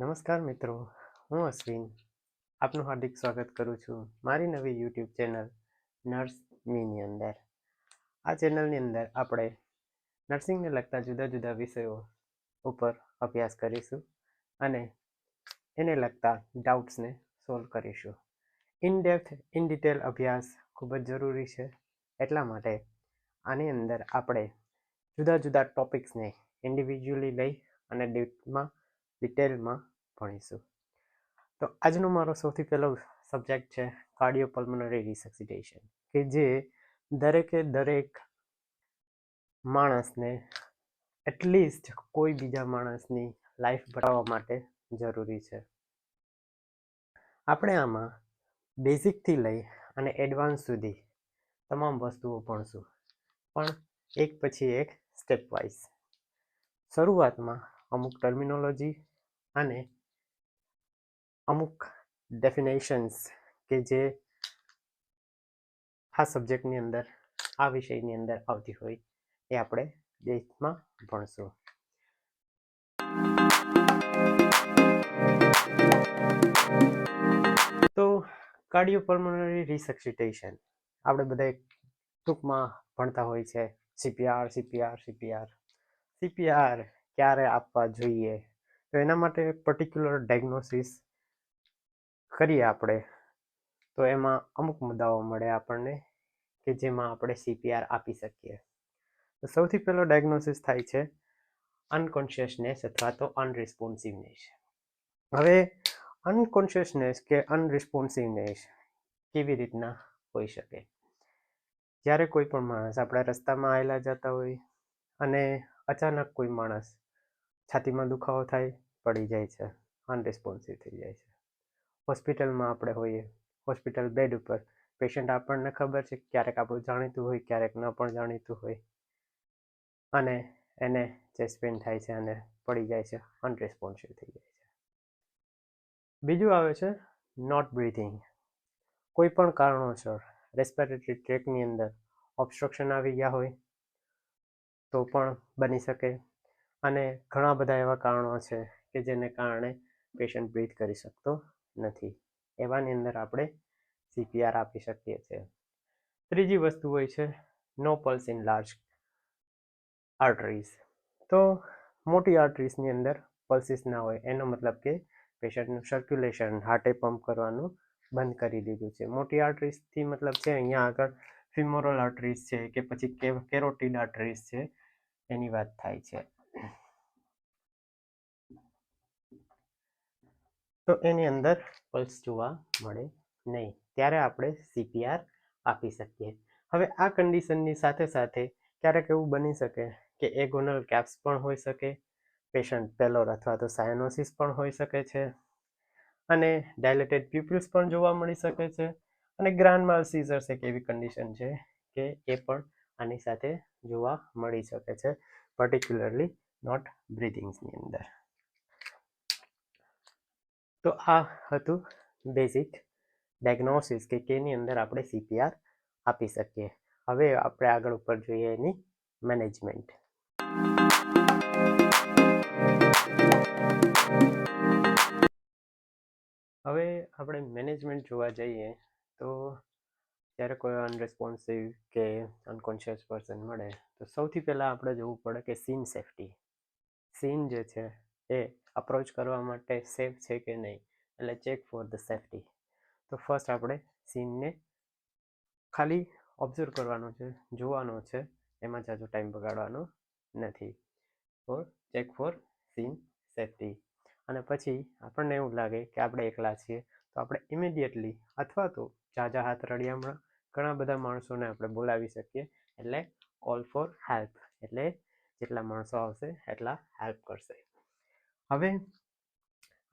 નમસ્કાર મિત્રો, હું અશ્વિન આપનું હાર્દિક સ્વાગત કરું છું મારી નવી યુટ્યુબ ચેનલ નર્સ મીની અંદર. આ ચેનલની અંદર આપણે નર્સિંગને લગતા જુદા જુદા વિષયો ઉપર અભ્યાસ કરીશું અને એને લગતા ડાઉટ્સને સોલ્વ કરીશું. ઇન ડિટેલ અભ્યાસ ખૂબ જ જરૂરી છે, એટલા માટે આની અંદર આપણે જુદા જુદા ટોપિક્સને ઇન્ડિવિજ્યુઅલી લઈ અને ડિટેલમાં ભણીશું. તો આજનો મારો સૌથી પહેલો સબ્જેક્ટ છે કાર્ડિયોપલ્મોનરી રિસસિટેશન, કે જે દરેક માણસને એટલીસ્ટ કોઈ બીજા માણસની લાઈફ બચાવવા માટે જરૂરી છે. આપણે આમાં બેઝિકથી લઈ અને એડવાન્સ સુધી તમામ વસ્તુઓ ભણશું, પણ એક પછી એક સ્ટેપ વાઇઝ. શરૂઆતમાં અમુક ટર્મિનોલોજી અને અમુક ડેફિનેશન્સ કે જે આ સબ્જેક્ટની અંદર, આ વિષયની અંદર આવતી હોય એ આપણે બેઝમાં ભણશું. તો કાર્ડિયોપલ્મોનરી રિસસિટેશન આપણે બધા ટૂંકમાં ભણતા હોય છે. સીપીઆર ક્યારે આપવા જોઈએ, તો એના માટે પર્ટિક્યુલર ડાયગ્નોસિસ કરીએ આપણે તો એમાં અમુક મુદ્દાઓ મળે આપણને કે જેમાં આપણે સીપીઆર આપી શકીએ. તો સૌથી પહેલો ડાયગ્નોસિસ થાય છે અનકોન્શિયસનેસ અથવા તો અનરિસ્પોન્સિવનેસ. હવે અનકોન્શિયસનેસ કે અનરિસ્પોન્સિવનેસ કેવી રીતના હોઈ શકે? જ્યારે કોઈ પણ માણસ આપણા રસ્તામાં આવેલા જતા હોય અને અચાનક કોઈ માણસ છાતીમાં દુખાવો થાય, પડી જાય છે, અનરિસ્પોન્સિવ થઈ જાય છે. હોસ્પિટલમાં આપણે હોઈએ, હોસ્પિટલ બેડ ઉપર પેશન્ટ આપણને ખબર છે ક્યારેક આપણું જાણીતું હોય, ક્યારેક ન પણ જાણીતું હોય, અને એને ચેસ્ટ પેઇન થાય છે અને પડી જાય છે, અનરિસ્પોન્સિવ થઈ જાય છે. બીજું આવે છે નોટ બ્રીથિંગ. કોઈ પણ કારણોસર રેસ્પિરેટરી ટ્રેકની અંદર ઓબ્સ્ટ્રક્શન આવી ગયા હોય તો પણ બની શકે, અને ઘણા બધા એવા કારણો છે કે જેને કારણે પેશન્ટ બ્રીથ કરી શકતો નથી. એવાની અંદર આપણે સીપીઆર આપી શકીએ છીએ. ત્રીજી વસ્તુ હોય છે નો પલ્સ ઇન લાર્જ આર્ટરીઝ. તો મોટી આર્ટરીઝની અંદર પલ્સીસ ના હોય, એનો મતલબ કે પેશન્ટનું સર્ક્યુલેશન, હાર્ટે પંપ કરવાનું બંધ કરી દીધું છે. મોટી આર્ટરીઝથી મતલબ છે અહીંયા આગળ ફિમોરલ આર્ટરીઝ છે કે પછી કેરોટિડ આર્ટરીઝ છે, એની વાત થાય છે. તો એની અંદર પલ્સ જોવા મળે નહીં, ત્યારે આપણે સીપીઆર આપી શકીએ. હવે આ કન્ડિશનની સાથે સાથે ક્યારેક એવું બની શકે કે એગોનલ કેપ્સ પણ હોઈ શકે, પેશન્ટ પેલોર અથવા તો સાયનોસિસ પણ હોઈ શકે છે, અને ડાયલેટેડ પ્યુપિલ્સ પણ જોવા મળી શકે છે, અને ગ્રાન્ડ માલ સીઝર્સ એક એવી કન્ડિશન છે કે એ પણ આની સાથે જોવા મળી શકે છે, પર્ટિક્યુલરલી નોટ બ્રીથિંગ્સની અંદર. તો આ હતું બેઝિક ડાયગ્નોસિસ કે કેની અંદર આપણે સીપીઆર આપી શકીએ. હવે આપણે આગળ ઉપર જોઈએ એની મેનેજમેન્ટ. હવે આપણે મેનેજમેન્ટ જોવા જઈએ તો જ્યારે કોઈ અનરેસ્પોન્સિવ કે અનકોન્શિયસ પર્સન મળે તો સૌથી પહેલાં આપણે જોવું પડે કે સીન સેફટી. સીન જે છે એ અપ્રોચ કરવા માટે સેફ છે કે નહીં, એટલે ચેક ફોર ધ સેફટી. તો ફર્સ્ટ આપણે સીનને ખાલી ઓબ્ઝર્વ કરવાનો છે, જોવાનો છે, એમાં જાજો ટાઈમ બગાડવાનો નથી. Check for scene safety. અને પછી આપણને એવું લાગે કે આપણે એકલા છીએ તો આપણે ઇમિડિયેટલી અથવા તો ઝાઝા હાથ રળિયામણા ઘણા બધા માણસોને આપણે બોલાવી શકીએ, એટલે કોલ ફોર હેલ્પ, એટલે જેટલા માણસો આવશે એટલા હેલ્પ કરશે. હવે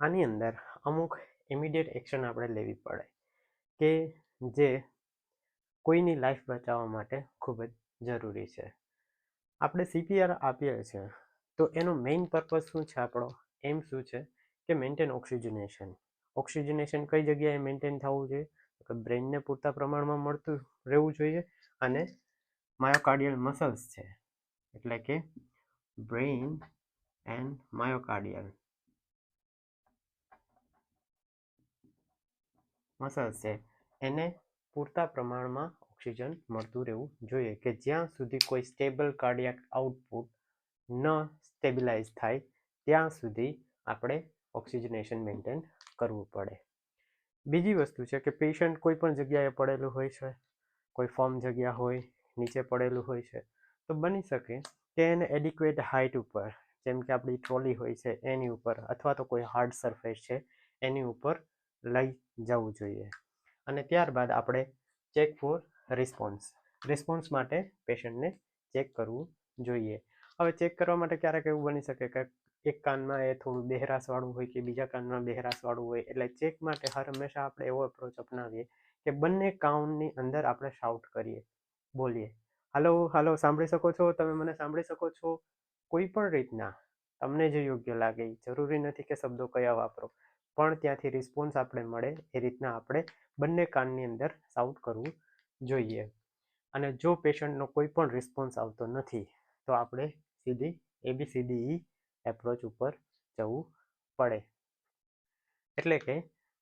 આની અંદર અમુક ઇમિડિયેટ એક્શન આપણે લેવી પડે કે જે કોઈની લાઈફ બચાવવા માટે ખૂબ જ જરૂરી છે. આપણે સીપીઆર આપીએ છીએ તો એનો મેઇન પર્પઝ શું છે, આપણો એમ શું છે કે મેન્ટેન ઓક્સિજનેશન. ઓક્સિજનેશન કઈ જગ્યાએ મેન્ટેન થવું જોઈએ? તો બ્રેઇનને પૂરતા પ્રમાણમાં મળતું રહેવું જોઈએ, અને માયોકાર્ડિયલ મસલ્સ છે, એટલે કે બ્રેઇન એન્ડ માયોકાર્ડિયલ મસલ્સ છે એને પૂરતા પ્રમાણમાં ઓક્સિજન મળતું રહેવું જોઈએ કે જ્યાં સુધી કોઈ સ્ટેબલ કાર્ડિયાક આઉટપુટ ન સ્ટેબિલાઇઝ થાય ત્યાં સુધી આપણે ઓક્સિજનેશન મેન્ટેન કરવું પડે. બીજી વસ્તુ છે કે પેશન્ટ કોઈ પણ જગ્યાએ પડેલું હોય છે, કોઈ ફોર્મ જગ્યા હોય, નીચે પડેલું હોય છે, તો બની શકે કે એને એડિક્વેટ હાઇટ ઉપર, જેમ કે આપણી ટ્રોલી હોય છે એની ઉપર, અથવા તો કોઈ હાર્ડ સરફેસ છે એની ઉપર લઈ જવું જોઈએ. અને ત્યારબાદ આપણે ચેક ફોર રિસ્પોન્સ માટે પેશન્ટને ચેક કરવું જોઈએ. હવે ચેક કરવા માટે ક્યારેક એવું બની શકે કે એક કાનમાં એ થોડું બહેરાશવાળું હોય કે બીજા કાનમાં બહેરાશવાળું હોય, એટલે ચેક માટે હર હંમેશા આપણે એવો અપ્રોચ અપનાવીએ કે બંને કાનની અંદર આપણે શાઉટ કરીએ, બોલીએ, હાલો હાલો, સાંભળી શકો છો, તમે મને સાંભળી શકો છો. કોઈ પણ રીતના તમને જે યોગ્ય લાગે, જરૂરી નથી કે શબ્દો કયા વાપરો, પણ ત્યાંથી રિસ્પોન્સ આપણે મળે એ રીતના આપણે બંને કાનની અંદર શાઉટ કરવું જોઈએ. અને જો પેશન્ટનો કોઈ પણ રિસ્પોન્સ આવતો નથી તો આપણે સીધી ABCDE એપ્રોચ ઉપર જવું પડે. એટલે કે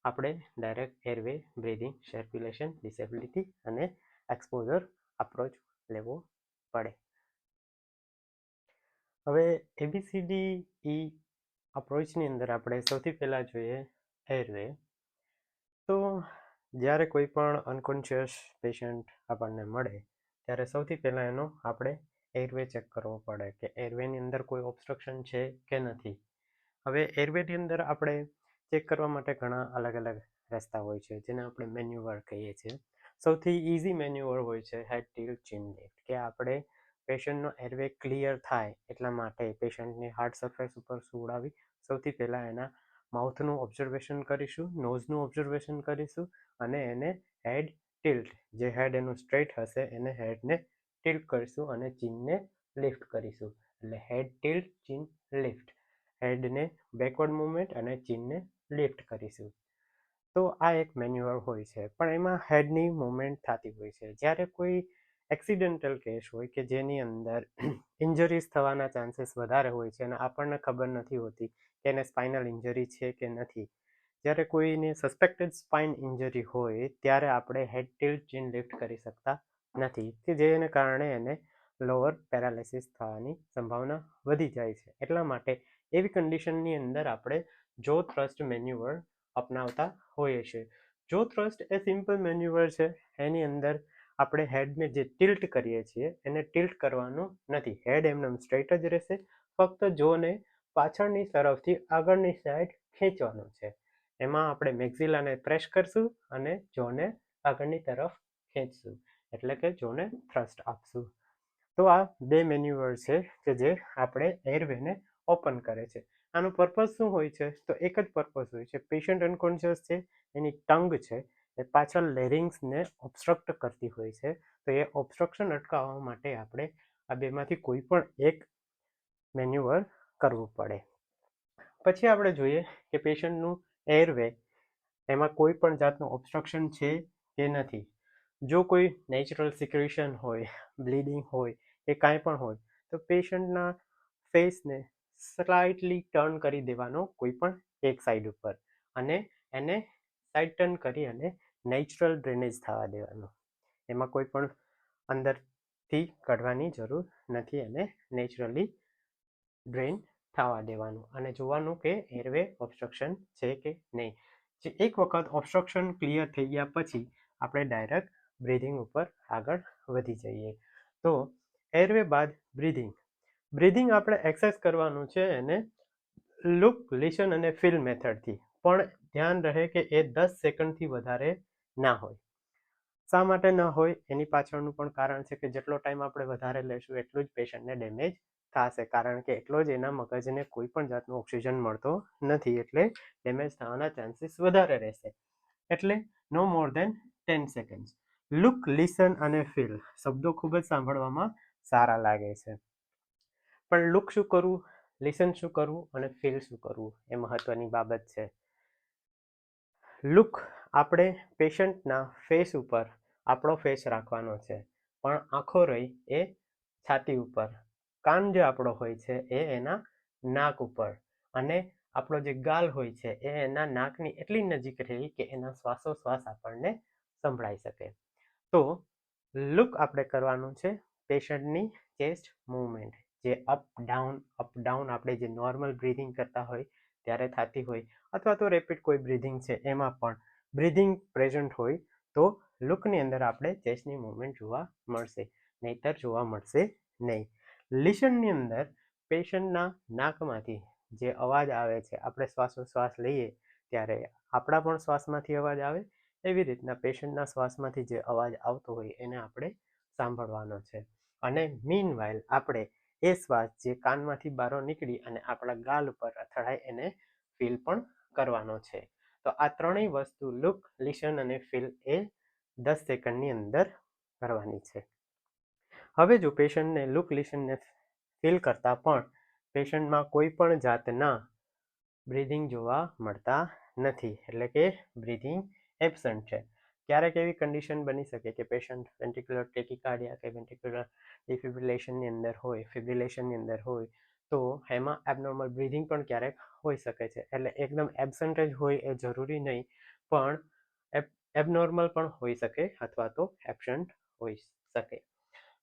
આપણે ડાયરેક્ટ એરવે, બ્રીધિંગ, સર્ક્યુલેશન, ડિસેબિલિટી અને એક્સપોઝર અપ્રોચ લેવો પડે. હવે ABCDE અપ્રોચની અંદર આપણે સૌથી પહેલાં જોઈએ એરવે. તો જ્યારે કોઈ પણ અનકોન્શિયસ પેશન્ટ આપણને મળે ત્યારે સૌથી પહેલાં એનો આપણે એરવે ચેક કરવો પડે કે એરવેની અંદર કોઈ ઓબ્સ્ટ્રક્શન છે કે નથી. હવે એરવેની અંદર આપણે ચેક કરવા માટે ઘણા અલગ અલગ રસ્તા હોય છે, જેને આપણે મેન્યુઅર કહીએ છીએ. સૌથી ઇઝી મેન્યુઅર હોય છે હેડ ટિલ્ટ ચિન લિફ્ટ, કે આપણે પેશન્ટનો એરવે ક્લિયર થાય એટલા માટે પેશન્ટને હાર્ડ સરફેસ ઉપર સુવડાવી સૌથી પહેલાં એના માઉથનું ઓબ્ઝર્વેશન કરીશું, નોઝનું ઓબ્ઝર્વેશન કરીશું, અને એને હેડ ટિલ્ટ, જે હેડ એનું સ્ટ્રેટ હશે એને હેડને ટિલ્ટ કરીશું અને ચિનને લિફ્ટ કરીશું. એટલે હેડ ટિલ્ટ, ચિન લિફ્ટ, હેડને બેકવર્ડ મૂવમેન્ટ અને ચિનને લિફ્ટ કરીશું. તો આ એક મેન્યુઅર હોય છે, પણ એમાં હેડની મૂવમેન્ટ થતી હોય છે. જ્યારે કોઈ એક્સિડેન્ટલ કેસ હોય કે જેની અંદર ઇન્જરીઝ થવાના ચાન્સીસ વધારે હોય છે અને આપણને ખબર નથી હોતી કે એને સ્પાઇનલ ઇન્જરી છે કે નથી, જ્યારે કોઈને સસ્પેક્ટેડ સ્પાઇન ઇન્જરી હોય ત્યારે આપણે હેડ ટિલ્ટ ચિન લિફ્ટ કરી શકતા નથી, કે જેને કારણે એને લોઅર પેરાલિસિસ થવાની સંભાવના વધી જાય છે. એટલા માટે એવી કન્ડિશનની અંદર આપણે જો થ્રસ્ટ મેન્યુઅર અપનાવતા હોઈએ છીએ. જો થ્રસ્ટ એ સિમ્પલ મેન્યુઅર છે, એની અંદર આપણે હેડને જે ટિલ્ટ કરીએ છીએ એને ટિલ્ટ કરવાનું નથી, હેડ એમને સ્ટ્રેટ જ રહેશે, ફક્ત જોને પાછળની તરફથી આગળની સાઈડ ખેંચવાનું છે. એમાં આપણે મેક્ઝિલાને પ્રેસ કરશું અને જોને આગળની તરફ ખેંચશું, એટલે કે જોને થ્રસ્ટ આપશું. તો આ બે મેન્યુઅર છે કે જે આપણે એરવેને ઓપન કરે છે. આનો પર્પઝ શું હોય છે? તો એક જ પર્પઝ હોય છે. પેશન્ટ અનકોન્શિયસ છે, એની ટંગ છે એ પાછળ લેરિંગ્સને ઓબ્સ્ટ્રક્ટ કરતી હોય છે, તો એ ઓબ્સ્ટ્રક્શન અટકાવવા માટે આપણે આ બેમાંથી કોઈ પણ એક મેન્યુઅર કરવું પડે. પછી આપણે જોઈએ કે પેશન્ટનું એરવે એમાં કોઈ પણ જાતનું ઓબ્સ્ટ્રક્શન છે કે નથી. જો કોઈ નેચરલ સિક્રેશન હોય, બ્લીડિંગ હોય કે કાંઈ પણ હોય તો પેશન્ટના ફેસને સ્લાઇટલી ટર્ન કરી દેવાનો કોઈ પણ એક સાઈડ ઉપર, અને એને સાઈડ ટર્ન કરી અને નેચરલ ડ્રેનેજ થવા દેવાનું. એમાં કોઈ પણ અંદરથી કાઢવાની જરૂર નથી, અને નેચરલી ડ્રેન થવા દેવાનું અને જોવાનું કે એરવે ઓબ્સ્ટ્રક્શન છે કે નહીં. જે એક વખત ઓબ્સ્ટ્રક્શન ક્લિયર થઈ ગયા પછી આપણે ડાયરેક્ટ બ્રીધિંગ ઉપર આગળ વધી જઈએ. તો એરવે બાદ બ્રીધિંગ આપણે એક્સરસાઇઝ કરવાનું છે એને લુક, લિસન અને ફીલ મેથડથી, પણ ધ્યાન રહે કે એ 10 સેકન્ડથી વધારે ના હોય. શા માટે ન હોય એની પાછળનું પણ કારણ છે કે જેટલો ટાઈમ આપણે વધારે લેશું એટલું જ પેશન્ટને ડેમેજ થશે, કારણ કે એટલો જ એના મગજને કોઈ પણ જાતનો ઓક્સિજન મળતો નથી, એટલે ડેમેજ થવાના ચાન્સીસ વધારે રહેશે. એટલે નો મોર દેન 10 સેકન્ડ. લુક, લિસન અને ફીલ શબ્દો ખૂબ જ સાંભળવામાં સારા લાગે છે, પણ લુક શું કરવું, લિસન શું કરવું અને ફીલ શું કરવું એ મહત્વની બાબત છે. લુક, આપણે પેશન્ટના ફેસ ઉપર આપણો ફેસ રાખવાનો છે, પણ આંખો રહી એ છાતી ઉપર, કાન જે આપણો હોય છે એ એના નાક ઉપર, અને આપણો જે ગાલ હોય છે એ એના નાકની એટલી નજીક રહી કે એના શ્વાસોશ્વાસ આપણને સંભળાઈ શકે. તો લુક આપણે કરવાનું છે પેશન્ટની ચેસ્ટ મૂવમેન્ટ, જે અપ ડાઉન આપણે જે નોર્મલ બ્રીધિંગ કરતા હોય ત્યારે થતી હોય, અથવા તો રેપિડ કોઈ બ્રીધિંગ છે એમાં પણ બ્રીધિંગ પ્રેઝન્ટ હોય તો લુકની અંદર આપણે ચેસ્ટની મૂવમેન્ટ જોવા મળશે, નહીતર જોવા મળશે નહીં. લિસનની અંદર પેશન્ટના નાકમાંથી જે અવાજ આવે છે, આપણે શ્વાસોશ્વાસ લઈએ ત્યારે આપણા પણ શ્વાસમાંથી અવાજ આવે, એવી રીતના પેશન્ટના શ્વાસમાંથી જે અવાજ આવતો હોય એને આપણે સાંભળવાનો છે. અને મીનવાઇલ આપણે એ શ્વાસ જે કાનમાંથી બહાર નીકળી અને આપણા ગાલ ઉપર અથડાય એને ફીલ પણ કરવાનો છે. તો આ ત્રણેય વસ્તુ લુક, લિસન અને ફીલ એ 10 સેકન્ડની અંદર કરવાની છે. હવે જો પેશન્ટને લુક, લિસનને ફીલ કરતા પણ પેશન્ટમાં કોઈ પણ જાતના બ્રીધિંગ જોવા મળતા નથી, એટલે કે બ્રીધિંગ એબસન્ટ છે. ક્યારેક એવી કન્ડિશન બની શકે કે પેશન્ટ વેન્ટ્રિક્યુલર ટેકિકાર્ડિયા કે વેન્ટ્રિક્યુલર ડિફિબ્રિલેશનની અંદર હોય, ફિબ્રિલેશનની અંદર હોય, તો એમાં એબનોર્મલ બ્રીધિંગ પણ ક્યારેક હોઈ શકે છે. એટલે એકદમ એબસન્ટ જ હોય એ જરૂરી નહીં, પણ એબનોર્મલ પણ હોઈ શકે અથવા તો એબસન્ટ હોઈ શકે.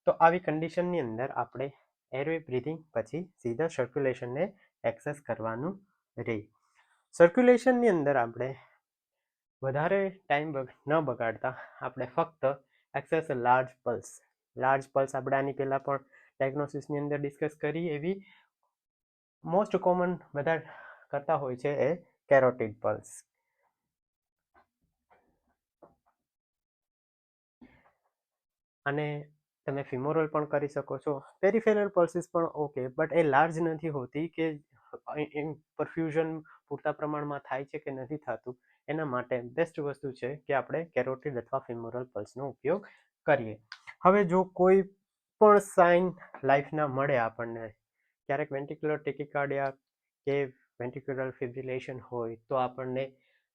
તો આવી કન્ડિશનની અંદર આપણે એરવે બ્રીધિંગ પછી સીધા સર્ક્યુલેશનને એક્સેસ કરવાનું રહે. સર્ક્યુલેશનની અંદર આપણે વધારે ટાઈમ ન બગાડતા આપણે ફક્ત એક્સેસ લાર્જ પલ્સ આપણે આની પહેલાં પણ ડાયગ્નોસિસની અંદર ડિસ્કસ કરી એવી મોસ્ટ કોમન બધા કરતા હોય છે એ કેરોટિડ પલ્સ. અને તમે ફિમોરલ પણ કરી શકો છો. પેરિફેરલ પલ્સીસ પણ ઓકે, બટ એ લાર્જ નથી હોતી કે પરફ્યુઝન પૂરતા પ્રમાણમાં થાય છે કે નથી થતું. એના માટે બેસ્ટ વસ્તુ છે કે આપણે કેરોટિડ અથવા ફિમોરલ પલ્સનો ઉપયોગ કરીએ. હવે જો કોઈ પણ સાઇન લાઈફના મળે આપણને, ક્યારેક વેન્ટ્રિક્યુલર ટેકિકાર્ડિયા કે વેન્ટ્રિક્યુલર ફિબ્રિલેશન હોય તો આપણને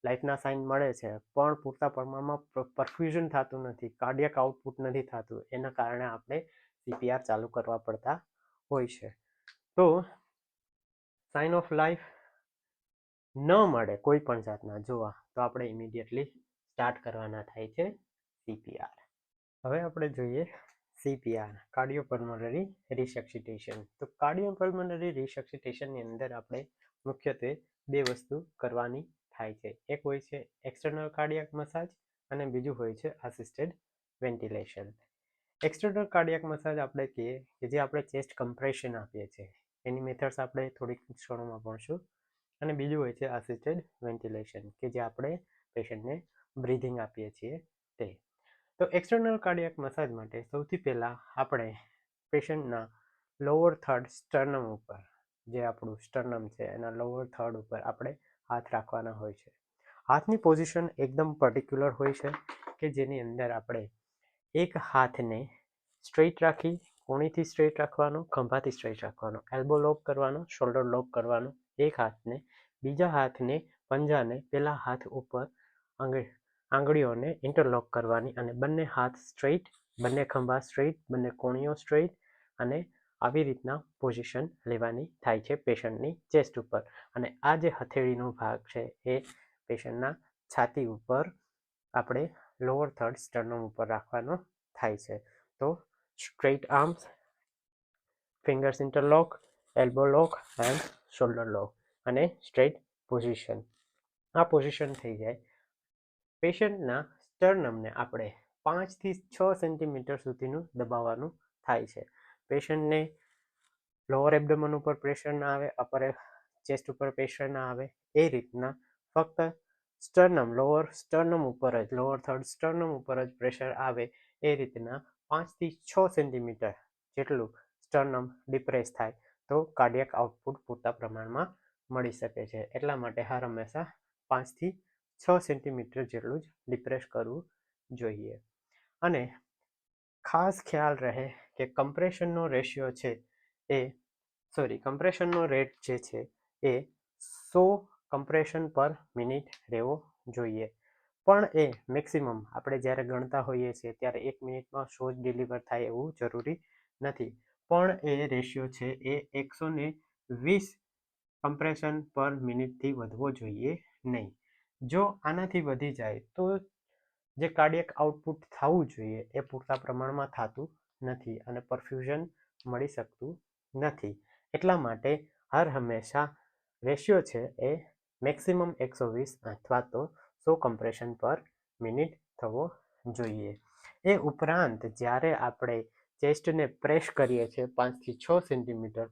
લાઈફના સાઇન મળે છે, પણ પૂરતા પ્રમાણમાં પરફ્યુઝન થતું નથી, કાર્ડિયક આઉટપુટ નથી થતું, એના કારણે આપણે CPR ચાલુ કરવા પડતા હોય છે. તો સાઇન ઓફ લાઈફ ન મળે કોઈ પણ જાતના જોવા તો આપણે ઇમિડિયેટલી સ્ટાર્ટ કરવાના થાય છે CPR. હવે આપણે જોઈએ CPR, કાર્ડિયોપલ્મોનરી રિસક્સિટેશન. તો કાર્ડિયોપલ્મોનરી રિસક્સિટેશનની અંદર આપણે મુખ્યત્વે બે વસ્તુ કરવાની થાય છે. એક હોય છે એક્સટર્નલ કાર્ડિયાક મસાજ અને બીજું હોય છે assisted ventilation. External cardiac massage આપણે કહીએ કે જે આપણે ચેસ્ટ કમ્પ્રેશન આપીએ છીએ, એની મેથડ્સ આપણે થોડીક ક્ષણોમાં ભણશું. અને બીજું હોય છે આસિસ્ટેડ વેન્ટિલેશન કે જે આપણે પેશન્ટને બ્રીધિંગ આપીએ છીએ તે. તો એક્સટર્નલ કાર્ડિયાક મસાજ માટે સૌથી પહેલાં આપણે પેશન્ટના લોઅર થર્ડ સ્ટર્નમ ઉપર, જે આપણું સ્ટર્નમ છે એના લોઅર થર્ડ ઉપર આપણે હાથ રાખવાના હોય છે. હાથની પોઝિશન એકદમ પર્ટિક્યુલર હોય છે કે જેની અંદર આપણે એક હાથને સ્ટ્રેઇટ રાખી, કોણીથી સ્ટ્રેઇટ રાખવાનો, ખંભાથી સ્ટ્રેઇટ રાખવાનો, એલ્બો લોક કરવાનો, શોલ્ડર લોક કરવાનો, એક હાથને, બીજા હાથને પંજાને પેલા હાથ ઉપર આંગળીઓને ઇન્ટરલોક કરવાની અને બંને હાથ સ્ટ્રેઇટ, બંને ખંભા સ્ટ્રેઇટ, બંને કોણીઓ સ્ટ્રેઇટ અને આવી રીતના પોઝિશન લેવાની થાય છે પેશન્ટની ચેસ્ટ ઉપર. અને આ જે હથેળીનો ભાગ છે એ પેશન્ટના છાતી ઉપર આપણે લોઅર થર્ડ સ્ટર્નમ ઉપર રાખવાનો થાય છે. તો straight arms, fingers interlock, elbow lock and shoulder lock અને સ્ટ્રેઇટ પોઝિશન. આ પોઝિશન થઈ જાય. પેશન્ટના સ્ટર્નમને આપણે 5 થી 6 સેન્ટીમીટર સુધીનું દબાવવાનું થાય છે. પેશન્ટને લોઅર એબ્ડોમન ઉપર પ્રેશર ના આવે, અપર ચેસ્ટ ઉપર પ્રેશર ના આવે, એ રીતના ફક્ત સ્ટર્નમ, લોઅર સ્ટર્નમ ઉપર જ, લોઅર થર્ડ સ્ટર્નમ ઉપર જ પ્રેશર આવે એ રીતના 5 થી 6 સેન્ટીમીટર જેટલું સ્ટર્નમ ડિપ્રેસ થાય તો કાર્ડિયક આઉટપુટ પૂરતા પ્રમાણમાં મળી શકે છે. એટલા માટે હર હંમેશા 5 થી 6 સેન્ટીમીટર જેટલું જ ડિપ્રેસ કરવું જોઈએ. અને ખાસ ખ્યાલ રહે કે કમ્પ્રેશનનો રેશિયો છે કમ્પ્રેશનનો રેટ જે છે એ 100 કમ્પ્રેશન પર મિનિટ રહેવો જોઈએ. પણ એ મેક્સિમમ આપણે જ્યારે ગણતા હોઈએ છીએ ત્યારે 1 મિનિટમાં 100 જ ડિલિવર થાય એવું જરૂરી નથી. પણ એ રેશિયો છે એ 120 કમ્પ્રેશન પર મિનિટથી વધવો જોઈએ નહીં. જો આનાથી વધી જાય તો જે કાર્ડિયક આઉટપુટ થવું જોઈએ એ પૂરતા પ્રમાણમાં થતું નથી અને પરફ્યુઝન મળી શકતું નથી. એટલા માટે હર હંમેશા રેશિયો છે એ મેક્સિમમ 120 અથવા તો 100 કમ્પ્રેશન પર મિનિટ થવો જોઈએ. એ ઉપરાંત જ્યારે આપણે ચેસ્ટને પ્રેસ કરીએ છીએ 5 થી 6 સેન્ટીમીટર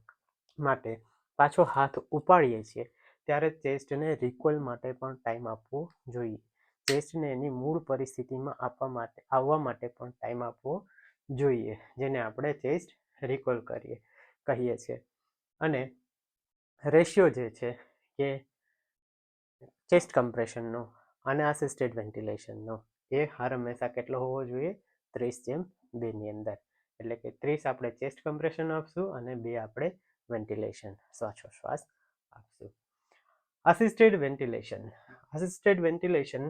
માટે પાછો હાથ ઉપાડીએ છીએ ત્યારે ચેસ્ટને રિકોઇલ માટે પણ ટાઈમ આપવો જોઈએ. ચેસ્ટને એની મૂળ પરિસ્થિતિમાં આવવા માટે પણ ટાઈમ આપવો જોઈએ, જેને આપણે ચેસ્ટ રિકોલ કહીએ છીએ. અને રેશિયો જે છે કે ચેસ્ટ કમ્પ્રેશનનો અને અસિસ્ટેડ વેન્ટિલેશનનો એ હર હંમેશા કેટલો હોવો જોઈએ? 30:2 અંદર. એટલે કે 30 આપણે ચેસ્ટ કમ્પ્રેશન આપશું અને 2 આપણે વેન્ટિલેશન શ્વાસોશ્વાસ આપશું. અસિસ્ટેડ વેન્ટિલેશન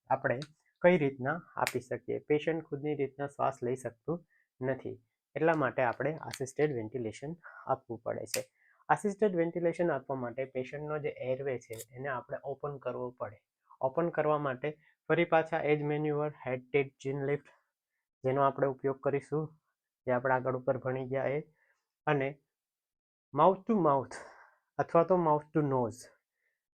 આપણે કઈ રીતના આપી શકીએ? પેશન્ટ ખુદની રીતના શ્વાસ લઈ શકતું નથી, એટલા માટે આપણે અસિસ્ટેડ વેન્ટિલેશન આપવું પડે છે. અસિસ્ટેડ વેન્ટિલેશન આપવા માટે પેશન્ટનો જે એરવે છે એને આપણે ઓપન કરવો પડે. ઓપન કરવા માટે ફરી પાછા એજ મેન્યુઅર હેડ ટીટ ચિન લિફ્ટ જેનો આપણે ઉપયોગ કરીશું, જે આપણે આગળ ઉપર ભણી ગયા એ, અને માઉથ ટુ માઉથ અથવા તો mouth to nose.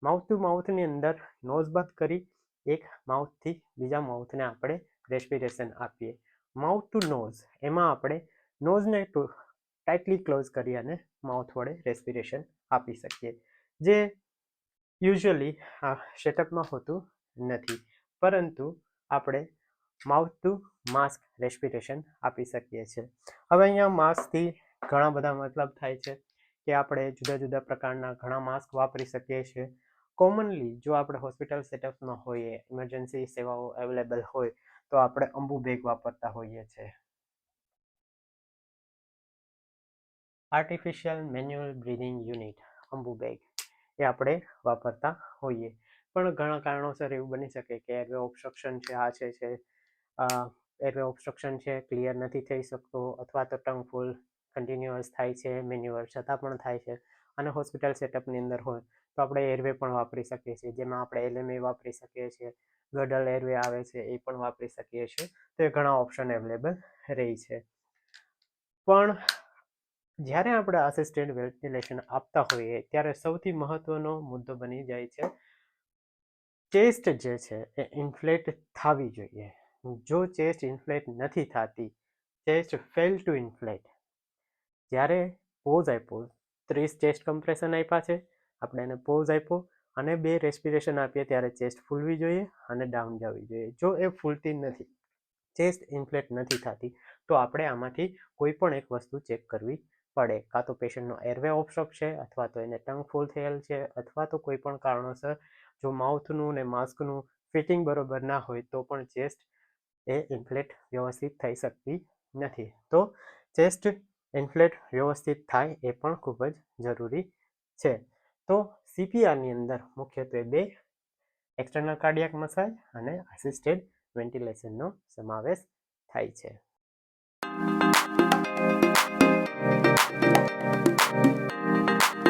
Mouth to માઉથની અંદર નોઝ બંધ કરી એક માઉથથી બીજા માઉથને આપણે રેસ્પિરેશન આપીએ. માઉથ ટુ નોઝ એમાં આપણે નોઝને ટાઇટલી ક્લોઝ કરી અને માઉથ વડે રેસ્પિરેશન આપી શકીએ, જે યુઝ્યુઅલી આ સેટઅપમાં હોતું નથી, પરંતુ આપણે માઉથ ટુ માસ્ક રેસ્પિરેશન આપી શકીએ છીએ. હવે અહીંયા માસ્કથી ઘણા બધા મતલબ થાય છે કે આપણે જુદા જુદા પ્રકારના ઘણા માસ્ક વાપરી શકીએ છીએ. કોમનલી જો આપણે હોસ્પિટલ સેટઅપમાં હોઈએ, ઇમરજન્સી સેવાઓ અવેલેબલ હોય તો આપણે અંબુ બેગ વાપરતા હોઈએ છીએ. Artificial manual breathing unit Ambu bag એ આપણે વાપરતા હોઈએ, પણ ઘણા કારણોસર એવું બની શકે કે એરવે ઓબ્સ્ટ્રક્શન છે, એરવે ઓબ્સ્ટ્રક્શન છે, ક્લિયર નથી થઈ શકતો, અથવા તો ટંગ ફૂલ કન્ટિન્યુઅસ થાય છે મેન્યુઅર છતાં પણ થાય છે, અને હોસ્પિટલ સેટઅપની અંદર હોય તો આપણે એરવે પણ વાપરી શકીએ છીએ, જેમાં આપણે LMA વાપરી શકીએ છીએ, ગડલ એરવે આવે છે એ પણ વાપરી શકીએ છીએ. તો એ ઘણા ઓપ્શન અવેલેબલ રહી છે. પણ જ્યારે આપણે અસિસ્ટેડ વેન્ટિલેશન આપતા હોઈએ ત્યારે સૌથી મહત્વનો મુદ્દો બની જાય છે ચેસ્ટ જે છે એ ઇન્ફ્લેટ થવી જોઈએ. જો ચેસ્ટ ઇન્ફ્લેટ નથી થતી, ચેસ્ટ ફેલ ટુ ઇન્ફ્લેટ, જ્યારે પોઝ આપ્યો, 30 ચેસ્ટ કમ્પ્રેશન આપ્યા છે, આપણે એને પોઝ આપ્યો અને 2 રેસ્પિરેશન આપીએ ત્યારે ચેસ્ટ ફૂલવી જોઈએ અને ડાઉન જવી જોઈએ. જો એ ફૂલતી નથી, ચેસ્ટ ઇન્ફ્લેટ નથી થતી, તો આપણે આમાંથી કોઈ પણ એક વસ્તુ ચેક કરવી પડે. કાં તો પેશન્ટનો એરવે ઓબ્સ્ટ્રક્ટ છે, અથવા તો એને ટંગ ફૂલ થયેલ છે, અથવા તો કોઈ પણ કારણોસર જો માઉથનું ને માસ્કનું ફિટિંગ બરોબર ના હોય તો પણ ચેસ્ટ એ ઇન્ફ્લેટ વ્યવસ્થિત થઈ શકતી નથી. તો ચેસ્ટ ઇન્ફ્લેટ વ્યવસ્થિત થાય એ પણ ખૂબ જ જરૂરી છે. તો CPRની અંદર મુખ્યત્વે 2 એક્સટર્નલ કાર્ડિયાક મસાજ અને અસિસ્ટેડ વેન્ટિલેશનનો સમાવેશ થાય છે.